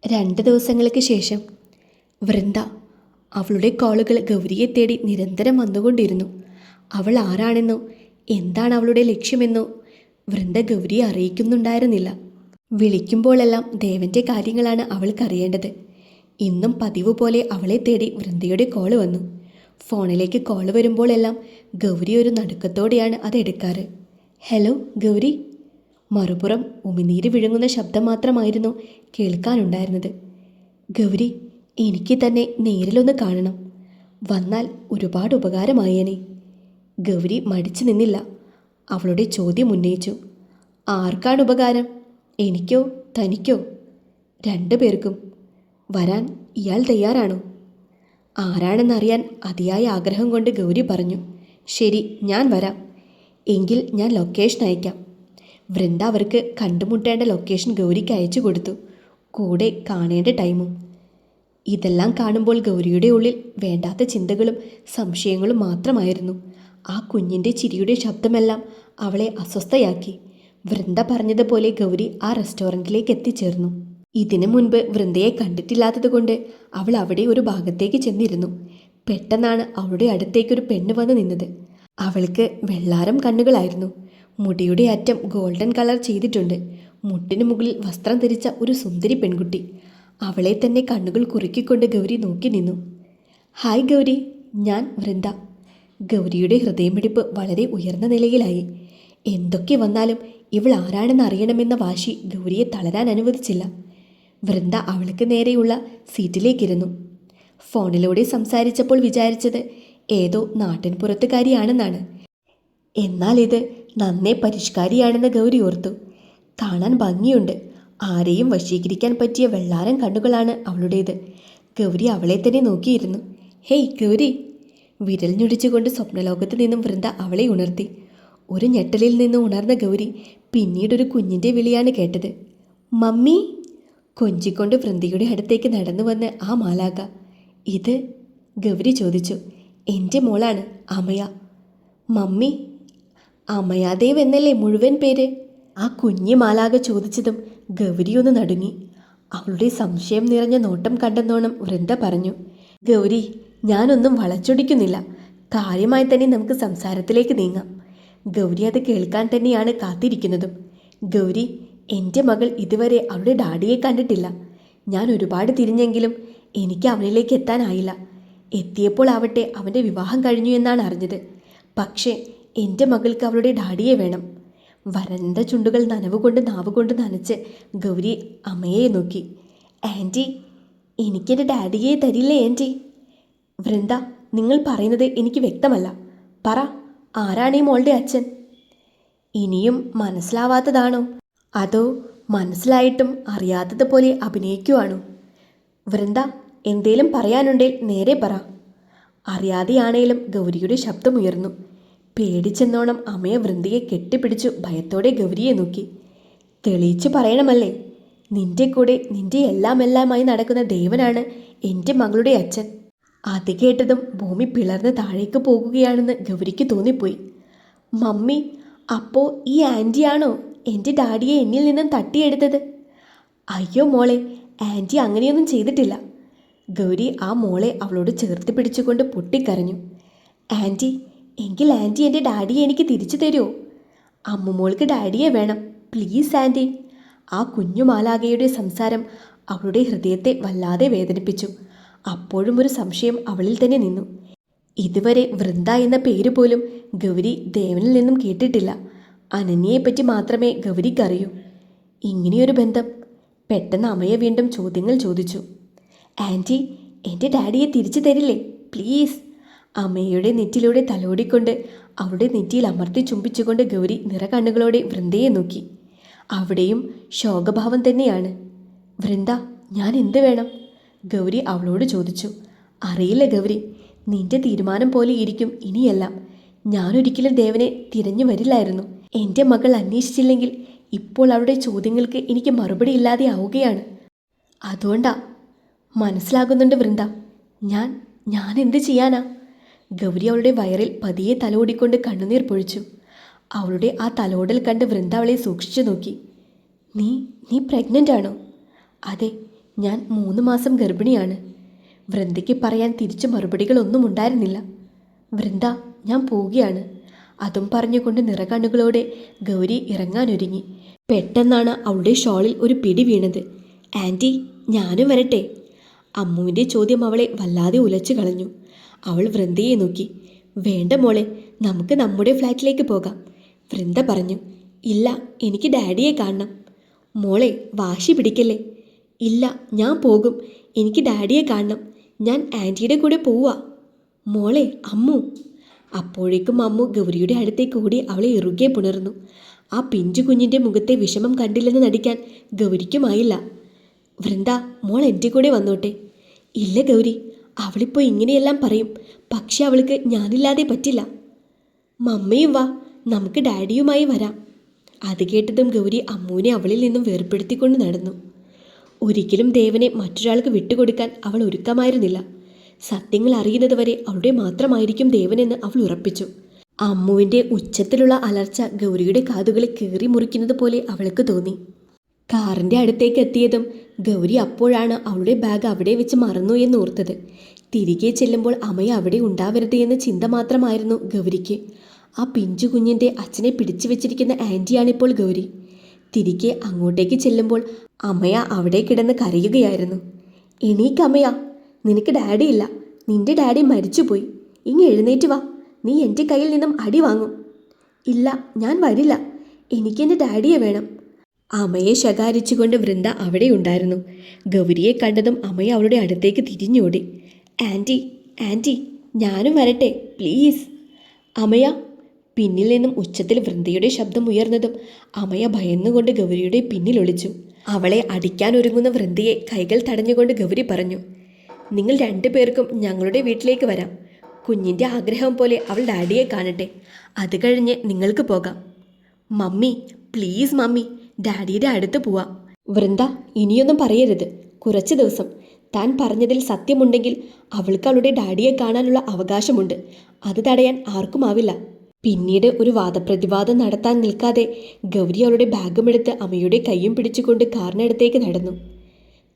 2 ദിവസങ്ങൾക്ക് ശേഷം വൃന്ദ അവളുടെ കോളുകൾ ഗൗരിയെ തേടി നിരന്തരം വന്നുകൊണ്ടിരുന്നു. അവൾ ആരാണെന്നോ എന്താണ് അവളുടെ ലക്ഷ്യമെന്നോ വൃന്ദ ഗൗരിയെ അറിയിക്കുന്നുണ്ടായിരുന്നില്ല. വിളിക്കുമ്പോഴെല്ലാം ദേവൻ്റെ കാര്യങ്ങളാണ് അവൾക്കറിയേണ്ടത്. ഇന്നും പതിവ് പോലെ അവളെ തേടി വൃന്ദയുടെ കോള് വന്നു. ഫോണിലേക്ക് കോള് വരുമ്പോഴെല്ലാം ഗൗരി ഒരു നടുക്കത്തോടെയാണ് അത് എടുക്കാറ്. ഹലോ ഗൗരി. മറുപുറം ഉമിനീര് വിഴുങ്ങുന്ന ശബ്ദം മാത്രമായിരുന്നു കേൾക്കാനുണ്ടായിരുന്നത്. ഗൗരി, എനിക്ക് തന്നെ നേരിലൊന്ന് കാണണം. വന്നാൽ ഒരുപാട് ഉപകാരമായേനെ. ഗൗരി മടിച്ചു നിന്നില്ല. അവളുടെ ചോദ്യം ഉന്നയിച്ചു. ആർക്കാണ് ഉപകാരം? എനിക്കോ തനിക്കോ? 2 പേർക്കും. വരാൻ ഇയാൾ തയ്യാറാണോ? ആരാണെന്നറിയാൻ അതിയായ ആഗ്രഹം കൊണ്ട് ഗൗരി പറഞ്ഞു. ശരി, ഞാൻ വരാം. എങ്കിൽ ഞാൻ ലൊക്കേഷൻ അയക്കാം. വൃന്ദ അവർക്ക് കണ്ടുമുട്ടേണ്ട ലൊക്കേഷൻ ഗൗരിക്ക് അയച്ചു കൊടുത്തു, കൂടെ കാണേണ്ട ടൈമും. ഇതെല്ലാം കാണുമ്പോൾ ഗൗരിയുടെ ഉള്ളിൽ വേണ്ടാത്ത ചിന്തകളും സംശയങ്ങളും മാത്രമായിരുന്നു. ആ കുഞ്ഞിൻ്റെ ചിരിയുടെ ശബ്ദമെല്ലാം അവളെ അസ്വസ്ഥയാക്കി. വൃന്ദ പറഞ്ഞതുപോലെ ഗൗരി ആ റെസ്റ്റോറൻറ്റിലേക്ക് എത്തിച്ചേർന്നു. ഇതിനു മുൻപ് വൃന്ദയെ കണ്ടിട്ടില്ലാത്തതുകൊണ്ട് അവൾ അവിടെ ഒരു ഭാഗത്തേക്ക് ചെന്നിരുന്നു. പെട്ടെന്നാണ് അവളുടെ അടുത്തേക്കൊരു പെണ്ണ് വന്ന് നിന്നത്. അവൾക്ക് വെള്ളാരം കണ്ണുകളായിരുന്നു. മുടിയുടെ അറ്റം ഗോൾഡൻ കളർ ചെയ്തിട്ടുണ്ട്. മുട്ടിനു മുകളിൽ വസ്ത്രം ധരിച്ച ഒരു സുന്ദരി പെൺകുട്ടി. അവളെ തന്നെ കണ്ണുകൾ കുറുക്കിക്കൊണ്ട് ഗൗരി നോക്കി നിന്നു. ഹായ് ഗൗരി, ഞാൻ വൃന്ദ. ഗൗരിയുടെ ഹൃദയമിടിപ്പ് വളരെ ഉയർന്ന നിലയിലായി. എന്തൊക്കെ വന്നാലും ഇവൾ ആരാണെന്ന് അറിയണമെന്ന വാശി ഗൗരിയെ തളരാൻ അനുവദിച്ചില്ല. വൃന്ദ അവൾക്ക് നേരെയുള്ള സീറ്റിലേക്കിരുന്നു. ഫോണിലൂടെ സംസാരിച്ചപ്പോൾ വിചാരിച്ചത് ഏതോ നാട്ടിൻപുറത്തുകാരിയാണെന്നാണ്. എന്നാൽ ഇത് നന്നേ പരിഷ്കാരിയാണെന്ന് ഗൗരി ഓർത്തു. കാണാൻ ഭംഗിയുണ്ട്. ആരെയും വശീകരിക്കാൻ പറ്റിയ വെള്ളാരം കണ്ണുകളാണ് അവളുടേത്. ഗൗരി അവളെ തന്നെ നോക്കിയിരുന്നു. ഹേയ് ഗൗരി. വിരൽ ഞൊടിച്ചുകൊണ്ട് സ്വപ്നലോകത്ത് നിന്നും വൃന്ദ അവളെ ഉണർത്തി. ഒരു ഞെട്ടലിൽ നിന്ന് ഉണർന്ന ഗൗരി പിന്നീടൊരു കുഞ്ഞിൻ്റെ വിളിയാണ് കേട്ടത്. മമ്മി. കൊഞ്ചിക്കൊണ്ട് വൃന്ദയുടെ അടുത്തേക്ക് നടന്നു വന്ന് ആ മാലാക. ഇത്? ഗൗരി ചോദിച്ചു. എൻ്റെ മോളാണ് അമയ. മമ്മി? അമയാദേവ് എന്നല്ലേ മുഴുവൻ പേര്? ആ കുഞ്ഞി മാലാക ചോദിച്ചതും ഗൗരി ഒന്ന് നടുങ്ങി. അവളുടെ സംശയം നിറഞ്ഞ നോട്ടം കണ്ടെന്നോണം വൃന്ദ പറഞ്ഞു. ഗൗരി, ഞാനൊന്നും വളച്ചൊടിക്കുന്നില്ല. കാര്യമായി തന്നെ നമുക്ക് സംസാരത്തിലേക്ക് നീങ്ങാം. ഗൗരി അത് കേൾക്കാൻ തന്നെയാണ് കാത്തിരിക്കുന്നതും. ഗൗരി, എൻ്റെ മകൾ ഇതുവരെ അവളുടെ ഡാഡിയെ കണ്ടിട്ടില്ല. ഞാൻ ഒരുപാട് തിരിഞ്ഞെങ്കിലും എനിക്ക് അവനിലേക്ക് എത്താനായില്ല. എത്തിയപ്പോൾ ആവട്ടെ അവൻ്റെ വിവാഹം കഴിഞ്ഞു എന്നാണ് അറിഞ്ഞത്. പക്ഷേ എൻ്റെ മകൾക്ക് അവളുടെ ഡാഡിയെ വേണം. വരണ്ട ചുണ്ടുകൾ നനവുകൊണ്ട് നാവുകൊണ്ട് നനച്ച് ഗൗരി അമ്മയെ നോക്കി. ആൻറ്റി, എനിക്കെൻ്റെ ഡാഡിയെ തരില്ലേ ആൻറ്റി? വൃന്ദ, നിങ്ങൾ പറയുന്നത് എനിക്ക് വ്യക്തമല്ല. പറ, ആരാണ് ഈ മോളുടെ അച്ഛൻ? ഇനിയും മനസ്സിലാവാത്തതാണോ? അതോ മനസ്സിലായിട്ടും അറിയാത്തതുപോലെ അഭിനയിക്കുവാണോ? വൃന്ദ, എന്തേലും പറയാനുണ്ടെങ്കിൽ നേരെ പറ. അറിയാതെയാണേലും ഗൗരിയുടെ ശബ്ദമുയർന്നു. പേടിച്ചെന്നോണം അമ്മയെ വൃന്ദയെ കെട്ടിപ്പിടിച്ചു ഭയത്തോടെ ഗൗരിയെ നോക്കി. തെളിയിച്ചു പറയണമല്ലേ? നിന്റെ കൂടെ നിന്റെ എല്ലാമായി നടക്കുന്ന ദേവനാണ് എൻ്റെ മകളുടെ അച്ഛൻ. അത് കേട്ടതും ഭൂമി പിളർന്ന് താഴേക്ക് പോകുകയാണെന്ന് ഗൗരിക്ക് തോന്നിപ്പോയി. മമ്മി, അപ്പോൾ ഈ ആൻറ്റിയാണോ എൻ്റെ ഡാഡിയെ എന്നിൽ നിന്നും തട്ടിയെടുത്തത്? അയ്യോ മോളെ, ആൻറ്റി അങ്ങനെയൊന്നും ചെയ്തിട്ടില്ല. ഗൗരി ആ മോളെ അവളോട് ചേർത്ത് പിടിച്ചുകൊണ്ട് പൊട്ടിക്കരഞ്ഞു. ആൻറ്റി, എങ്കിൽ ആൻറ്റി എൻ്റെ ഡാഡിയെ എനിക്ക് തിരിച്ചു തരുമോ? അമ്മുമോൾക്ക് ഡാഡിയെ വേണം, പ്ലീസ് ആൻറ്റി. ആ കുഞ്ഞു മാലാകയുടെ സംസാരം അവളുടെ ഹൃദയത്തെ വല്ലാതെ വേദനിപ്പിച്ചു. അപ്പോഴും ഒരു സംശയം അവളിൽ തന്നെ നിന്നു. ഇതുവരെ വൃന്ദ എന്ന പേര് പോലും ഗൗരി ദേവനിൽ നിന്നും കേട്ടിട്ടില്ല. അനന്യയെപ്പറ്റി മാത്രമേ ഗൗരിക്കറിയൂ. ഇങ്ങനെയൊരു ബന്ധം. പെട്ടെന്ന് അമ്മയ വീണ്ടും ചോദ്യങ്ങൾ ചോദിച്ചു. ആൻറ്റി, എൻ്റെ ഡാഡിയെ തിരിച്ചു തരില്ലേ പ്ലീസ്? അമ്മയുടെ നെറ്റിലൂടെ തലോടിക്കൊണ്ട് അവളുടെ നെറ്റിയിൽ അമർത്തി ചുംബിച്ചുകൊണ്ട് ഗൗരി നിറകണ്ണുകളോടെ വൃന്ദയെ നോക്കി. അവിടെയും ശോകഭാവം തന്നെയാണ്. വൃന്ദ, ഞാൻ എന്ത് വേണം? ഗൗരി അവളോട് ചോദിച്ചു. അറിയില്ല ഗൗരി, നിന്റെ തീരുമാനം പോലെ ഇരിക്കും ഇനിയെല്ലാം. ഞാനൊരിക്കലും ദേവനെ തിരഞ്ഞു വരില്ലായിരുന്നു. എൻ്റെ മകൾ അന്വേഷിച്ചില്ലെങ്കിൽ ഇപ്പോൾ അവളുടെ ചോദ്യങ്ങൾക്ക് എനിക്ക് മറുപടി ഇല്ലാതെ ആവുകയാണ്. അതുകൊണ്ടാ. മനസ്സിലാകുന്നുണ്ട് വൃന്ദ. ഞാൻ എന്ത് ചെയ്യാനാ? ഗൗരി അവളുടെ വയറിൽ പതിയെ തലോടിക്കൊണ്ട് കണ്ണുനീർ പൊഴിച്ചു. അവളുടെ ആ തലോടൽ കണ്ട് വൃന്ദ അവളെ സൂക്ഷിച്ചു നോക്കി. നീ പ്രഗ്നൻ്റ് ആണോ? അതെ, ഞാൻ 3 മാസം ഗർഭിണിയാണ്. വൃന്ദയ്ക്ക് പറയാൻ തിരിച്ചു മറുപടികളൊന്നും ഉണ്ടായിരുന്നില്ല. വൃന്ദ, ഞാൻ പോവുകയാണ്. അതും പറഞ്ഞുകൊണ്ട് നിറകണ്ണുകളോടെ ഗൗരി ഇറങ്ങാനൊരുങ്ങി. പെട്ടെന്നാണ് അവളുടെ ഷോളിൽ ഒരു പിടി വീണത്. ആൻറ്റി, ഞാനും വരട്ടെ? അമ്മുവിൻ്റെ ചോദ്യം അവളെ വല്ലാതെ ഉലച്ചു കളഞ്ഞു. അവൾ വൃന്ദയെ നോക്കി. വേണ്ട മോളെ, നമുക്ക് നമ്മുടെ ഫ്ലാറ്റിലേക്ക് പോകാം, വൃന്ദ പറഞ്ഞു. ഇല്ല, എനിക്ക് ഡാഡിയെ കാണണം. മോളെ, വാശി പിടിക്കല്ലേ. ഇല്ല, ഞാൻ പോകും. എനിക്ക് ഡാഡിയെ കാണണം. ഞാൻ ആൻറ്റിയുടെ കൂടെ പോവാ. മോളെ, അമ്മു. അപ്പോഴേക്കും അമ്മു ഗൗരിയുടെ അടുത്തേക്ക് ഓടി അവളെ ഇറുകെ പുണർന്നു. ആ പിഞ്ചു കുഞ്ഞിൻ്റെ മുഖത്തെ വിഷമം കണ്ടില്ലെന്ന് നടിക്കാൻ ഗൗരിക്കുമായില്ല. വൃന്ദ, മോൾ എൻ്റെ കൂടെ വന്നോട്ടെ. ഇല്ല ഗൗരി, അവളിപ്പോൾ ഇങ്ങനെയെല്ലാം പറയും. പക്ഷെ അവൾക്ക് ഞാനില്ലാതെ പറ്റില്ല. മമ്മയും വാ, നമുക്ക് ഡാഡിയുമായി വരാം. അത് കേട്ടതും ഗൗരി അമ്മുവിനെ അവളിൽ നിന്നും വേർപ്പെടുത്തിക്കൊണ്ട് നടന്നു. ഒരിക്കലും ദേവനെ മറ്റൊരാൾക്ക് വിട്ടുകൊടുക്കാൻ അവൾ ഒരുക്കമായിരുന്നില്ല. സത്യങ്ങൾ അറിയുന്നതുവരെ അവളുടെ മാത്രമായിരിക്കും ദേവനെന്ന് അവൾ ഉറപ്പിച്ചു. അമ്മുവിൻ്റെ ഉച്ചത്തിലുള്ള അലർച്ച ഗൗരിയുടെ കാതുകളെ കീറി മുറിക്കുന്നത് പോലെ അവൾക്ക് തോന്നി. കാറിൻ്റെ അടുത്തേക്ക് എത്തിയതും ഗൗരി അപ്പോഴാണ് അവളുടെ ബാഗ് അവിടെ വെച്ച് മറന്നു എന്ന് ഓർത്തത്. തിരികെ ചെല്ലുമ്പോൾ അമ്മയെ അവിടെ ഉണ്ടാവരുത് എന്ന ചിന്ത മാത്രമായിരുന്നു ഗൗരിക്ക്. ആ പിഞ്ചു കുഞ്ഞിൻ്റെ അച്ഛനെ പിടിച്ചു വെച്ചിരിക്കുന്ന ആൻറ്റിയാണിപ്പോൾ ഗൗരി. തിരികെ അങ്ങോട്ടേക്ക് ചെല്ലുമ്പോൾ അമ്മയ അവിടെ കിടന്ന് കരയുകയായിരുന്നു. എണീക്കമ്മയാ, നിനക്ക് ഡാഡിയില്ല. നിന്റെ ഡാഡി മരിച്ചുപോയി. ഇങ്ങ് എഴുന്നേറ്റ് വാ, നീ എൻ്റെ കയ്യിൽ നിന്നും അടി വാങ്ങും. ഇല്ല, ഞാൻ വരില്ല. എനിക്കെൻ്റെ ഡാഡിയെ വേണം. അമ്മയെ ശകാരിച്ചുകൊണ്ട് വൃന്ദ അവിടെ ഉണ്ടായിരുന്നു. ഗൗരിയെ കണ്ടതും അമ്മയെ അവളുടെ അടുത്തേക്ക് തിരിഞ്ഞോടി. ആൻറ്റി, ആൻറ്റി, ഞാനും വരട്ടെ പ്ലീസ്. അമ്മയ. പിന്നിൽ നിന്നും ഉച്ചത്തിൽ വൃന്ദയുടെ ശബ്ദം ഉയർന്നതും അമ്മയ ഭയന്നുകൊണ്ട് ഗൗരിയുടെ പിന്നിൽ ഒളിച്ചു. അവളെ അടിക്കാനൊരുങ്ങുന്ന വൃന്ദയെ കൈകൾ തടഞ്ഞുകൊണ്ട് ഗൗരി പറഞ്ഞു, നിങ്ങൾ 2 പേർക്കും ഞങ്ങളുടെ വീട്ടിലേക്ക് വരാം. കുഞ്ഞിൻ്റെ ആഗ്രഹം പോലെ അവൾ ഡാഡിയെ കാണട്ടെ. അത് കഴിഞ്ഞ് നിങ്ങൾക്ക് പോകാം. മമ്മി, പ്ലീസ് മമ്മി, ഡാഡിയുടെ അടുത്ത് പോവാം. വൃന്ദ, ഇനിയൊന്നും പറയരുത്. കുറച്ച് ദിവസം. താൻ പറഞ്ഞതിൽ സത്യമുണ്ടെങ്കിൽ അവൾക്ക് അവളുടെ ഡാഡിയെ കാണാനുള്ള അവകാശമുണ്ട്. അത് തടയാൻ ആർക്കുമാവില്ല. പിന്നീട് ഒരു വാദപ്രതിവാദം നടത്താൻ നിൽക്കാതെ ഗൗരി അവളുടെ ബാഗുമെടുത്ത് അമ്മയുടെ കൈയും പിടിച്ചുകൊണ്ട് കാറിനടുത്തേക്ക് നടന്നു.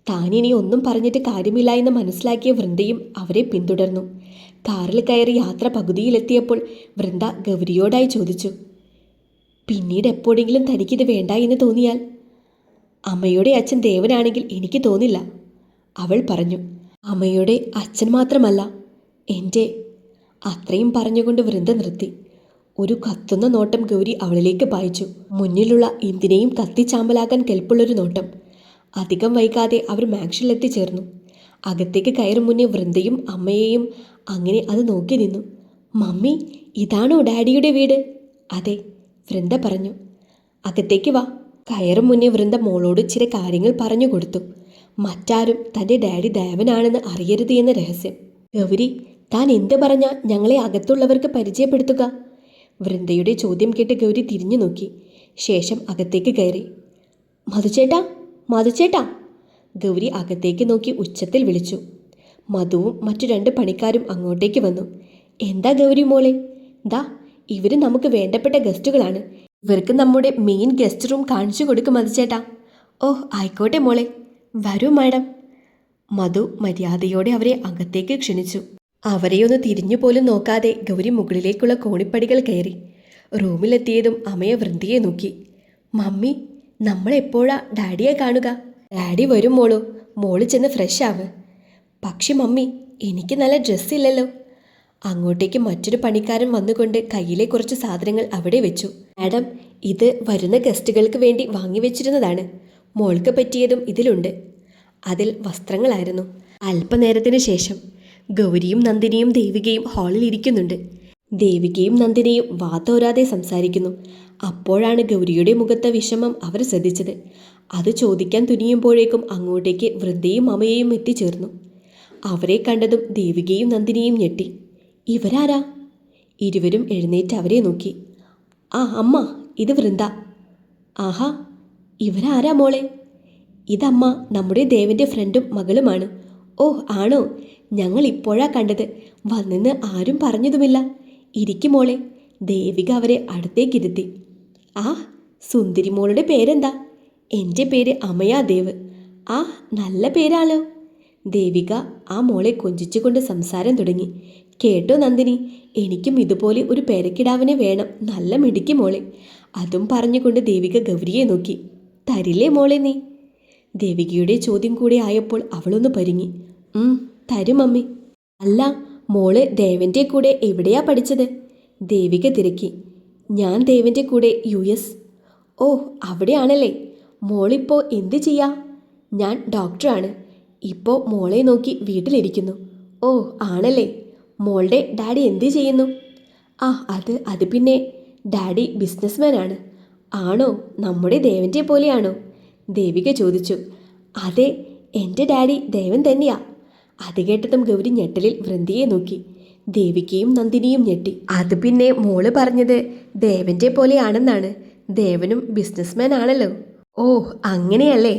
താനിനി ഒന്നും പറഞ്ഞിട്ട് കാര്യമില്ല എന്ന് മനസ്സിലാക്കിയ വൃന്ദയും അവരെ പിന്തുടർന്നു. കാറിൽ കയറി യാത്ര പകുതിയിലെത്തിയപ്പോൾ വൃന്ദ ഗൗരിയോടായി ചോദിച്ചു, പിന്നീട് എപ്പോഴെങ്കിലും തനിക്കിത് വേണ്ട എന്ന് തോന്നിയാൽ? അമ്മയുടെ അച്ഛൻ ദേവനാണെങ്കിൽ എനിക്ക് തോന്നില്ല, അവൾ പറഞ്ഞു. അമ്മയുടെ അച്ഛൻ മാത്രമല്ല, എൻ്റെ. അത്രയും പറഞ്ഞുകൊണ്ട് വൃന്ദ നിർത്തി. ഒരു കത്തുന്ന നോട്ടം ഗൗരി അവളിലേക്ക് പായിച്ചു. മുന്നിലുള്ള എന്തിനേയും കത്തിച്ചാമ്പലാക്കാൻ കെൽപ്പുള്ളൊരു നോട്ടം. അധികം വൈകാതെ അവർ മാൻഷനിലെത്തിച്ചേർന്നു. അകത്തേക്ക് കയറും മുന്നേ വൃന്ദയും അമ്മയെയും അങ്ങനെ അത് നോക്കി നിന്നു. മമ്മി, ഇതാണോ ഡാഡിയുടെ വീട്? അതെ, വൃന്ദ പറഞ്ഞു. അകത്തേക്ക് വാ. കയറും മുന്നേ വൃന്ദ മോളോട് ചില കാര്യങ്ങൾ പറഞ്ഞു കൊടുത്തു. മറ്റാരും തൻ്റെ ഡാഡി ദേവനാണെന്ന് അറിയരുത് എന്ന രഹസ്യം. ഗൗരി, താൻ എന്ത് പറഞ്ഞാൽ ഞങ്ങളെ അകത്തുള്ളവർക്ക് പരിചയപ്പെടുത്തുക? വൃന്ദയുടെ ചോദ്യം കേട്ട് ഗൗരി തിരിഞ്ഞു നോക്കി. ശേഷം അകത്തേക്ക് കയറി. മധുചേട്ടാ, മധുചേട്ടാ. ഗൗരി അകത്തേക്ക് നോക്കി ഉച്ചത്തിൽ വിളിച്ചു. മധുവും മറ്റു 2 പണിക്കാരും അങ്ങോട്ടേക്ക് വന്നു. എന്താ ഗൗരി മോളെ? ദാ, ഇവർ നമുക്ക് വേണ്ടപ്പെട്ട ഗസ്റ്റുകളാണ്. ഇവർക്ക് നമ്മുടെ മെയിൻ ഗസ്റ്റ് റൂം കാണിച്ചു കൊടുക്കും മധുചേട്ടാ. ഓഹ്, ആയിക്കോട്ടെ മോളെ, വരൂ മാഡം. മധു മര്യാദയോടെ അവരെ അകത്തേക്ക് ക്ഷണിച്ചു. അവരെയൊന്ന് തിരിഞ്ഞു പോലും നോക്കാതെ ഗൗരി മുകളിലേക്കുള്ള കോണിപ്പടികൾ കയറി. റൂമിലെത്തിയതും അമ്മയെ വൃന്ദയെ നോക്കി. മമ്മി, നമ്മളെപ്പോഴാ ഡാഡിയെ കാണുക? ഡാഡി വരും മോളൂ, മോള് ചെന്ന് ഫ്രഷ് ആവ്. പക്ഷെ മമ്മി, എനിക്ക് നല്ല ഡ്രസ്സില്ലല്ലോ. അങ്ങോട്ടേക്ക് മറ്റൊരു പണിക്കാരൻ വന്നുകൊണ്ട് കയ്യിലെ കുറച്ച് സാധനങ്ങൾ അവിടെ വെച്ചു. മാഡം, ഇത് വരുന്ന ഗസ്റ്റുകൾക്ക് വേണ്ടി വാങ്ങിവെച്ചിരുന്നതാണ്. മോൾക്ക് പറ്റിയതും ഇതിലുണ്ട്. അതിൽ വസ്ത്രങ്ങളായിരുന്നു. അല്പനേരത്തിന് ശേഷം ഗൗരിയും നന്ദിനിയും ദേവികയും ഹാളിൽ ഇരിക്കുന്നുണ്ട്. ദേവികയും നന്ദിനിയും വാതോരാതെ സംസാരിക്കുന്നു. അപ്പോഴാണ് ഗൗരിയുടെ മുഖത്തെ വിഷമം അവർ ശ്രദ്ധിച്ചത്. അത് ചോദിക്കാൻ തുനിയുമ്പോഴേക്കും അങ്ങോട്ടേക്ക് വൃന്ദയും അമ്മയെയും എത്തിച്ചേർന്നു. അവരെ കണ്ടതും ദേവികയും നന്ദിനിയും ഞെട്ടി. ഇവരാരാ? ഇരുവരും എഴുന്നേറ്റ് അവരെ നോക്കി. ആ അമ്മ, ഇത് വൃന്ദ. ആഹാ, ഇവരാരാ മോളെ? ഇതമ്മ നമ്മുടെ ദേവൻ്റെ ഫ്രണ്ടും മകളുമാണ്. ഓഹ്, ആണോ? ഞങ്ങൾ ഇപ്പോഴാ കണ്ടത്. വന്നെന്ന് ആരും പറഞ്ഞതുമില്ല. ഇരിക്കും മോളെ. ദേവിക അവരെ അടുത്തേക്കിരുത്തി. ആ സുന്ദരി മോളുടെ പേരെന്താ? എൻ്റെ പേര് അമയാ ദേവ്. ആ നല്ല പേരാലോ. ദേവിക ആ മോളെ കൊഞ്ചിച്ചുകൊണ്ട് സംസാരം തുടങ്ങി. കേട്ടോ നന്ദിനി, എനിക്കും ഇതുപോലെ ഒരു പേരക്കിടാവിനെ വേണം, നല്ല മിടുക്കി മോളെ. അതും പറഞ്ഞുകൊണ്ട് ദേവിക ഗൗരിയെ നോക്കി. തരില്ലേ മോളെ നീ? ദേവികയുടെ ചോദ്യം കൂടെ ആയപ്പോൾ അവളൊന്ന് പരിങ്ങി. തരും അമ്മി. അല്ല, മോള് ദേവൻ്റെ കൂടെ എവിടെയാ പഠിച്ചത്? ദേവിക തിരക്കി. ഞാൻ ദേവൻ്റെ കൂടെ US. ഓ, അവിടെയാണല്ലേ. മോളിപ്പോൾ എന്ത് ചെയ്യാ? ഞാൻ ഡോക്ടറാണ്. ഇപ്പോൾ മോളെ നോക്കി വീട്ടിലിരിക്കുന്നു. ഓ ആണല്ലേ. മോളുടെ ഡാഡി എന്ത് ചെയ്യുന്നു? അത് പിന്നെ ഡാഡി ബിസിനസ്മാനാണ്. ആണോ? നമ്മുടെ ദേവൻ്റെ പോലെയാണോ? ദേവിക ചോദിച്ചു. അതെ, എൻ്റെ ഡാഡി ദേവൻ തന്നെയാ. അത് കേട്ടതും ഗൗരി ഞെട്ടലിൽ വൃന്ദയെ നോക്കി. ദേവികയും നന്ദിനിയും ഞെട്ടി. അത് പിന്നെ മോള് പറഞ്ഞത് ദേവൻ്റെ പോലെയാണെന്നാണ്. ദേവനും ബിസിനസ്മാൻ ആണല്ലോ. ഓ അങ്ങനെയല്ലേ.